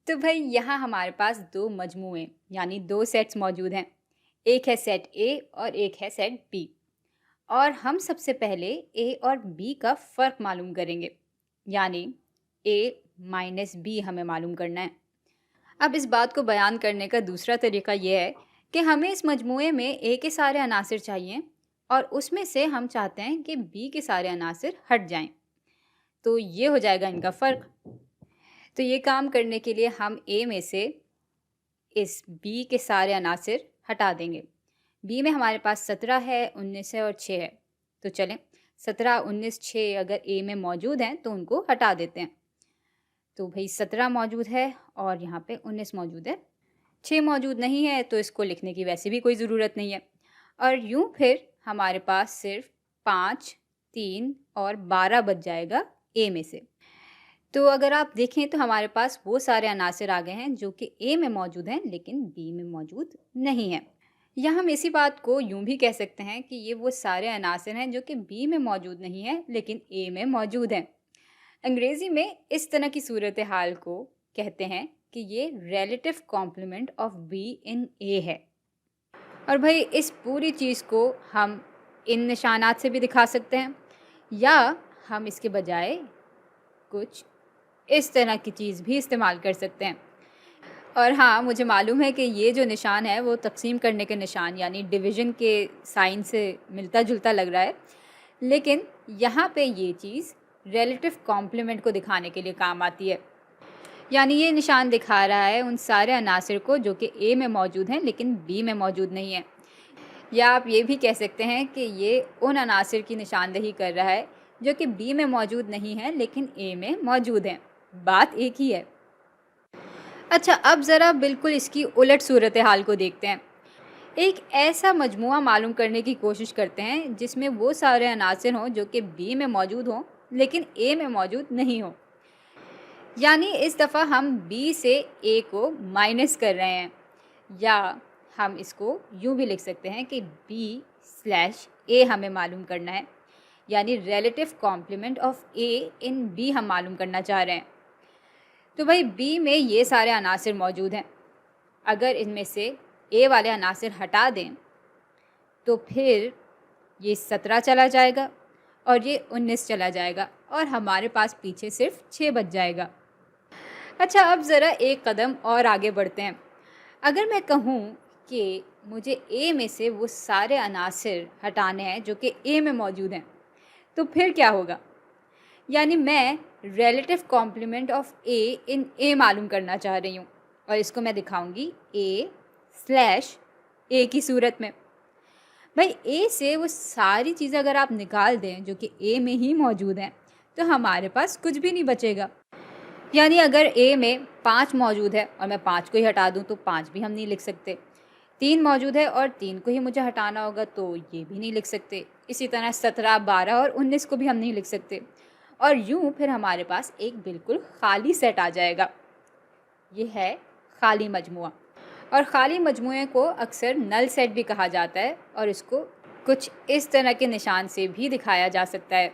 तो भाई यहाँ हमारे पास दो मजमूए यानी दो सेट्स मौजूद हैं। एक है सेट ए और एक है सेट बी। और हम सबसे पहले ए और बी का फ़र्क मालूम करेंगे, यानी ए माइनस बी हमें मालूम करना है। अब इस बात को बयान करने का दूसरा तरीका यह है कि हमें इस मजमूए में ए के सारे अनासिर चाहिए और उसमें से हम चाहते हैं कि बी के सारे अनासिर हट जाएं। तो ये हो जाएगा इनका फ़र्क। तो ये काम करने के लिए हम ए में से इस बी के सारे अनासिर हटा देंगे। बी में हमारे पास 17 है, 19 है और 6 है। तो चलें 17, 19, 6 अगर ए में मौजूद हैं तो उनको हटा देते हैं। तो भाई 17 मौजूद है और यहाँ पे 19 मौजूद है। 6 मौजूद नहीं है तो इसको लिखने की वैसे भी कोई ज़रूरत नहीं है। और यूँ फिर हमारे पास सिर्फ 5, 3 और 12 बच जाएगा ए में से। तो अगर आप देखें तो हमारे पास वो सारे अनासिर आ गए हैं जो कि ए में मौजूद हैं लेकिन बी में मौजूद नहीं हैं। या हम इसी बात को यूं भी कह सकते हैं कि ये वो सारे अनासिर हैं जो कि बी में मौजूद नहीं हैं लेकिन ए में मौजूद हैं। अंग्रेज़ी में इस तरह की सूरत हाल को कहते हैं कि ये relative complement of B in A है। और भाई इस पूरी चीज़ को हम इन निशानात से भी दिखा सकते हैं या हम इसके बजाय कुछ इस तरह की चीज़ भी इस्तेमाल कर सकते हैं। और हाँ, मुझे मालूम है कि ये जो निशान है वो तक़सीम करने के निशान यानी डिवीज़न के साइन से मिलता-जुलता लग रहा है, लेकिन यहाँ पे ये चीज़ रिलेटिव कॉम्प्लीमेंट को दिखाने के लिए काम आती है। यानी ये निशान दिखा रहा है उन सारे अनासिर को जो कि ए में मौजूद हैं लेकिन बी में मौजूद नहीं है। या आप ये भी कह सकते हैं कि ये उन अनासिर की निशानदेही कर रहा है जो कि बी में मौजूद नहीं है लेकिन ए में मौजूद हैं। बात एक ही है। अच्छा, अब ज़रा बिल्कुल इसकी उलट सूरत हाल को देखते हैं। एक ऐसा मजमुआ मालूम करने की कोशिश करते हैं जिसमें वो सारे अनासिर हों जो कि बी में मौजूद हों लेकिन ए में मौजूद नहीं हों। यानी इस दफ़ा हम बी से ए को माइनस कर रहे हैं, या हम इसको यूँ भी लिख सकते हैं कि बी स्लैश ए हमें मालूम करना है, यानी relative complement of A in B हम मालूम करना चाह रहे हैं। तो भाई बी में ये सारे अनासिर मौजूद हैं। अगर इनमें से ए वाले अनासिर हटा दें तो फिर ये 17 चला जाएगा और ये 19 चला जाएगा और हमारे पास पीछे सिर्फ 6 बच जाएगा। अच्छा, अब ज़रा एक कदम और आगे बढ़ते हैं। अगर मैं कहूँ कि मुझे ए में से वो सारे अनासिर हटाने हैं जो कि ए में मौजूद हैं, तो फिर क्या होगा? यानी मैं रिलेटिव कॉम्प्लीमेंट ऑफ ए इन ए मालूम करना चाह रही हूँ और इसको मैं दिखाऊंगी ए स्लैश ए की सूरत में। भाई ए से वो सारी चीज़ें अगर आप निकाल दें जो कि ए में ही मौजूद हैं तो हमारे पास कुछ भी नहीं बचेगा। यानी अगर ए में 5 मौजूद है और मैं 5 को ही हटा दूँ तो 5 भी हम नहीं लिख सकते। 3 मौजूद है और 3 को ही मुझे हटाना होगा तो ये भी नहीं लिख सकते। इसी तरह 17, 12 और 19 को भी हम नहीं लिख सकते। और यूँ फिर हमारे पास एक बिल्कुल खाली सेट आ जाएगा। ये है खाली मजमुआ। और ख़ाली मजमुए को अक्सर नल सेट भी कहा जाता है और इसको कुछ इस तरह के निशान से भी दिखाया जा सकता है।